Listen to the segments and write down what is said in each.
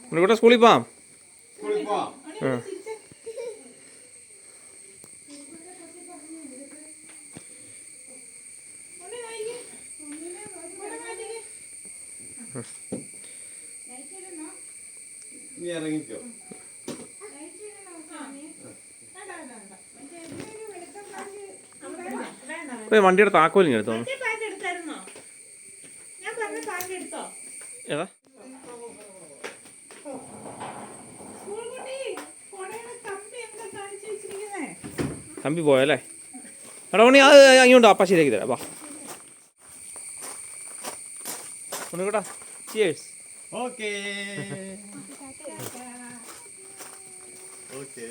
ഉണ്ണിക്കുട്ടാ സ്കൂളിൽ പോവാം. ഇറങ്ങിക്കോ. വണ്ടിയുടെ താക്കോലിങ് എടുത്തോ. ഏതാ കമ്പി പോയല്ലേ? എടാ ഉണ്ണി അത് അങ്ങോട്ട് അപ്പ ശരിയാക്കി തരാം. വാ ഉണ്ണിക്കുട്ടാ ചിയേഴ്സ്. Okay okay.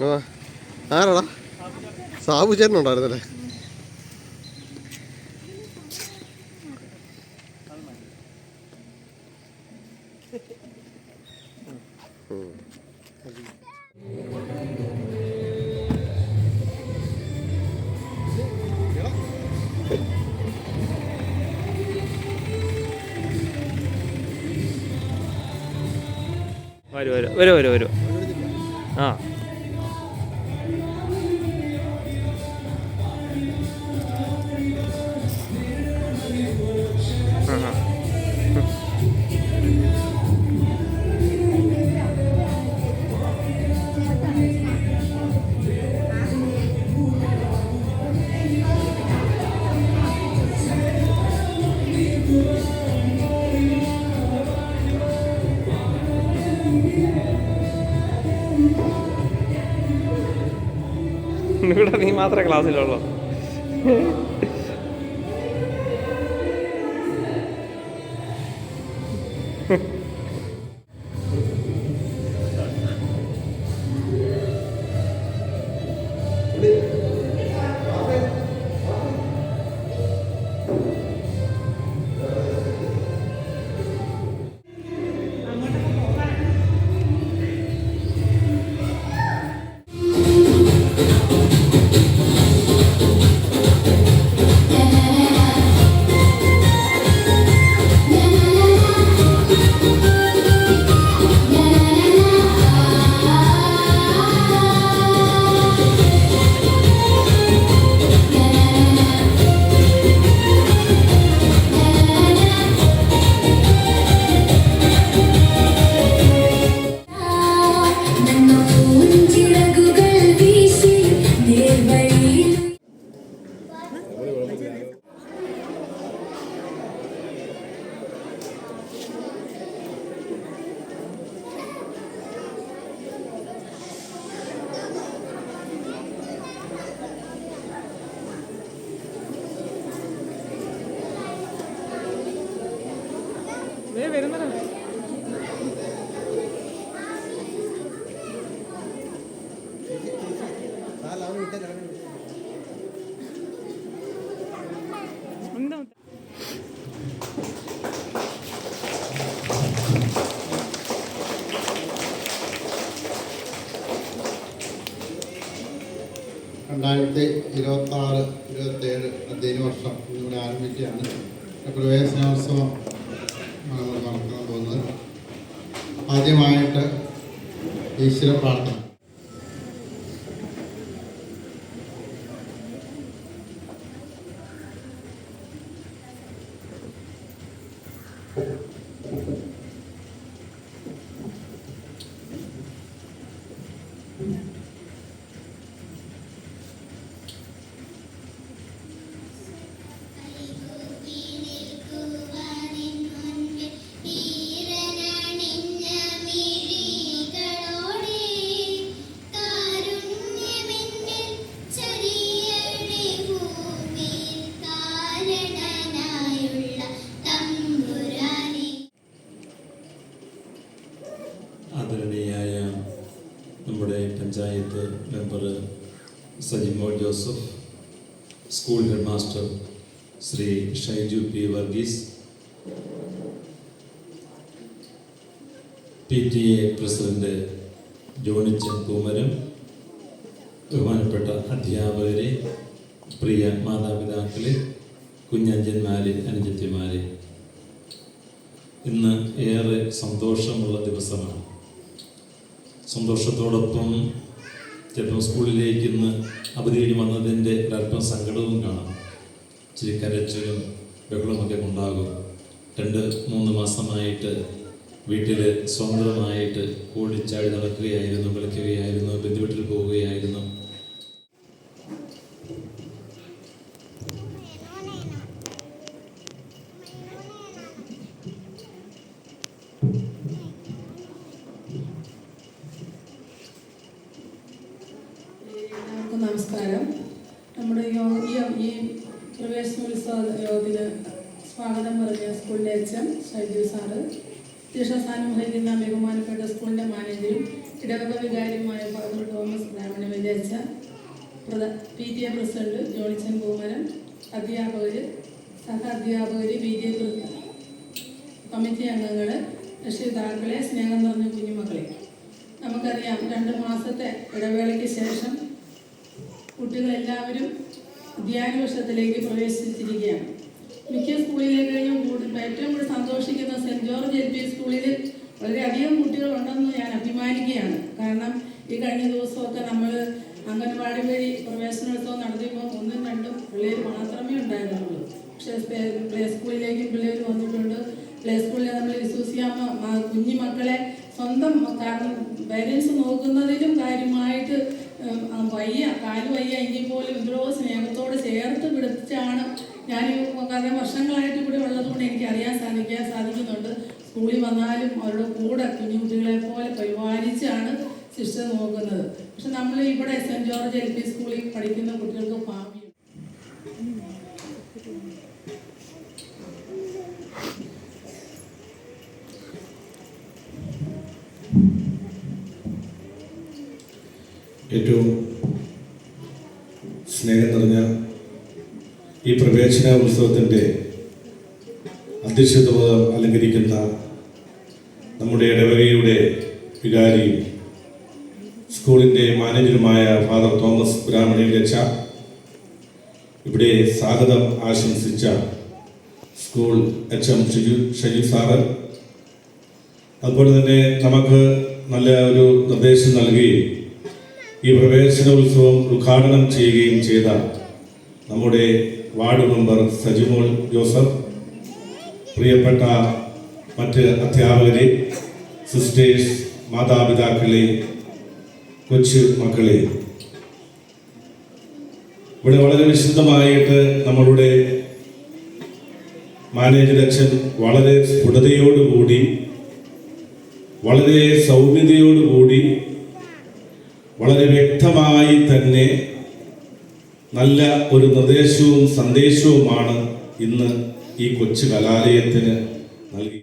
അതെ. ആരാടാ? സാബു ചേട്ടൻ ഉണ്ടായിരുന്നല്ലേ? വരൂ. ആ ഇവിടെ നീ മാത്രമേ ക്ലാസ്സിലുള്ളൂ. രണ്ടായിരത്തി 26-27 അധ്യയന വർഷം ഇവിടെ ആരംഭിക്കുകയാണ്. പ്രവേശനോത്സവം നമ്മൾ നടത്താൻ പോകുന്നത്. ആദ്യമായിട്ട് ഈശ്വര പ്രാർത്ഥന. ആദരണീയായ നമ്മുടെ panchayat member Sajimol Joseph, school head master Shri Shaiju P Varghese, PTA president Johnychan Poomaram, ബഹുമാനപ്പെട്ട അധ്യാപകരെ, പ്രിയ മാതാപിതാക്കളെ, കുഞ്ഞഞ്ചന്മാരെ, അനുജത്തിമാരെ, ഇന്ന് ഏറെ സന്തോഷമുള്ള ദിവസമാണ്. സന്തോഷത്തോടൊപ്പം ചിലപ്പോൾ സ്കൂളിലേക്ക് ഇന്ന് അവധി കഴിഞ്ഞ് വന്നതിൻ്റെ ഒരല്പം സങ്കടവും കാണാം. ഇച്ചിരി കരച്ചിലും ബഹളമൊക്കെ ഉണ്ടാകും. 2-3 മാസമായിട്ട് വീട്ടിൽ സ്വതന്ത്രമായിട്ട് ഓടിച്ചാടി നടക്കുകയായിരുന്നു, കളിക്കുകയായിരുന്നു, ബന്ധുവീട്ടിൽ പോവുകയായിരുന്നു. നമസ്കാരം. നമ്മുടെ ഈ പ്രവേശനോത്സവ യോഗത്തിന് സ്വാഗതം പറഞ്ഞ സ്കൂളിലെ HM ഷൈജു സാറ്, അധ്യക്ഷസ്ഥാനം വഹിക്കുന്ന ബഹുമാനപ്പെട്ട സ്കൂളിൻ്റെ മാനേജരും ഇടവക വികാരിയുമായ ഫാദർ തോമസ് ബ്രാഹ്മണ വിചാരിച്ച PTA പ്രസിഡന്റ് ജോണിച്ചൻ പൂമരം, അധ്യാപകർ, സഹ അധ്യാപകർ, PTA കമ്മിറ്റി അംഗങ്ങൾ, രക്ഷിതാക്കളെ, സ്നേഹം നിറഞ്ഞ കുഞ്ഞുമക്കളെ, നമുക്കറിയാം 2 മാസത്തെ ഇടവേളയ്ക്ക് ശേഷം കുട്ടികളെല്ലാവരും അധ്യയന വർഷത്തിലേക്ക് പ്രവേശിച്ചിരിക്കുകയാണ്. മിക്ക സ്കൂളിലേക്കും ഏറ്റവും കൂടുതൽ സന്തോഷിക്കുന്ന സെൻറ്റ് ജോർജ് LP സ്കൂളിൽ വളരെയധികം കുട്ടികളുണ്ടെന്ന് ഞാൻ അഭിമാനിക്കുകയാണ്. കാരണം ഈ കഴിഞ്ഞ ദിവസമൊക്കെ നമ്മൾ അംഗൻവാടി വഴി പ്രവേശനോത്സവം നടത്തിയപ്പോൾ 1-2 പിള്ളേർ മാത്രമേ ഉണ്ടായിരുന്നുള്ളൂ. പക്ഷേ പ്ലേ സ്കൂളിലേക്കും പിള്ളേർ വന്നിട്ടുണ്ട്. പ്ലേ സ്കൂളിൽ നമ്മൾ വിശ്വസിക്കാമ കുഞ്ഞു മക്കളെ സ്വന്തം കാരണം പേരൻസ് നോക്കുന്നതിലും കാര്യമായിട്ട് കാല് വയ്യ എങ്കിൽ പോലും എന്തോ സ്നേഹത്തോടെ ചേർത്ത് പിടിച്ചാണ് ഞാൻ കാരണം വർഷങ്ങളായിട്ട് ഇവിടെ ഉള്ളതുകൊണ്ട് എനിക്ക് അറിയാൻ സാധിക്കുന്നുണ്ട്. സ്കൂളിൽ വന്നാലും അവരുടെ കൂടെ കുഞ്ഞുകുട്ടികളെ പോലെ പരിപാലിച്ചാണ് സിസ്റ്റർ നോക്കുന്നത്. പക്ഷെ നമ്മൾ ഇവിടെ സെൻറ്റ് ജോർജ് LP സ്കൂളിൽ പഠിക്കുന്ന കുട്ടികൾക്ക് ഭാവിയും ഏറ്റവും സ്നേഹം നിറഞ്ഞ ഈ പ്രവേശന ഉത്സവത്തിൻ്റെ അധ്യക്ഷത അലങ്കരിക്കുന്ന നമ്മുടെ ഇടവകയുടെ വികാരിയും സ്കൂളിൻ്റെ മാനേജരുമായ ഫാദർ തോമസ് ബ്രാഹ്മണയിൽ വെച്ച ഇവിടെ സ്വാഗതം ആശംസിച്ച സ്കൂൾ HM ഷൈജു സാറ്, അതുപോലെ തന്നെ നമുക്ക് നല്ല ഒരു നിർദ്ദേശം നൽകുകയും ഈ പ്രവേശനോത്സവം ഉദ്ഘാടനം ചെയ്യുകയും ചെയ്ത നമ്മുടെ വാർഡ് മെമ്പർ സജിമോൾ ജോസഫ്, പ്രിയപ്പെട്ട മറ്റ് അധ്യാപകരെ, സിസ്റ്റേഴ്സ്, മാതാപിതാക്കളെ, കൊച്ചു മക്കളെ, ഇവിടെ വളരെ വിശദമായിട്ട് നമ്മളുടെ മാനേജർ അച്ഛൻ വളരെ സ്ഫുടതയോടുകൂടി, വളരെ സൗമ്യതയോടുകൂടി, വളരെ വ്യക്തമായി തന്നെ നല്ല ഒരു നിർദ്ദേശവും സന്ദേശവുമാണ് ഇന്ന് ഈ കൊച്ചു കലാലയത്തിന് നൽകി.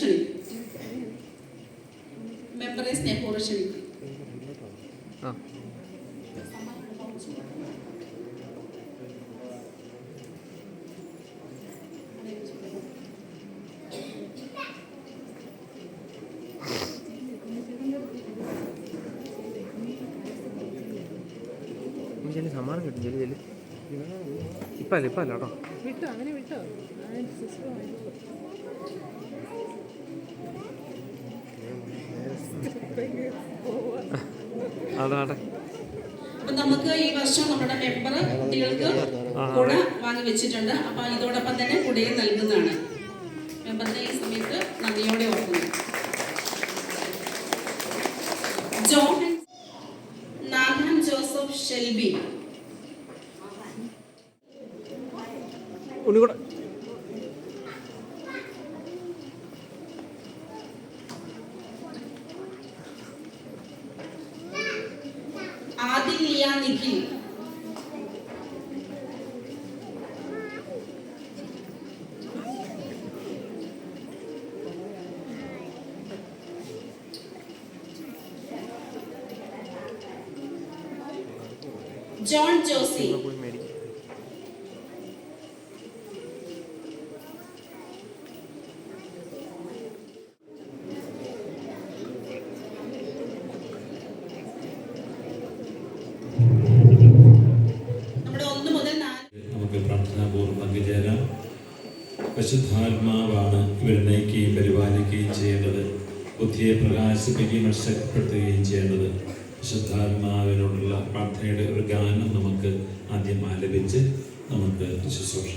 ക്ഷണിക്കും. മെമ്പറെ സ്നേഹപൂർവ്വം ക്ഷണിക്കും. ആ ചെല്ലി സമ്മാനം കിട്ടും. ചെല്ലി ചെല്ലി ഇപ്പം അല്ല കേട്ടോ. വിട്ടോ അങ്ങനെ വിട്ടോ. അതാട്ടെ. അപ്പൊ നമുക്ക് ഈ വർഷം നമ്മുടെ മെമ്പർ കുട്ടികൾക്ക് കുട വാങ്ങി വെച്ചിട്ടുണ്ട്. അപ്പൊ ഇതോടൊപ്പം തന്നെ കുടയും നൽകുന്നതാണ്. മെമ്പറിനെ ഈ സമയത്ത് നന്ദിയോടെ ഓർക്കുന്നു. Nathan Joseph Shelby. ഉണ്ണിക്കൂടെ ആദിലിയ നിഖിൽ. ജോൺ ജോസി. പോയി മേടിക്കും. നമ്മുടെ 1 മുതൽ 4 നമുക്ക് പ്രാർത്ഥനാപൂർവ്വം പങ്കുചേരാം. പരിശുദ്ധാത്മാവാണ് ഇവരെ നയിക്കുകയും പരിപാലിക്കുകയും ചെയ്യേണ്ടത്. ബുദ്ധിയെ പ്രകാശിപ്പിക്കുകയും ശക്തിപ്പെടുത്തുകയും ചെയ്യേണ്ടത്. പരിശുദ്ധാത്മാവിനോടുള്ള പ്രാർത്ഥനയുടെ ഒരു ഗാനം നമുക്ക് ആദ്യം ആലപിച്ച് നമുക്ക് ശുശ്രൂഷ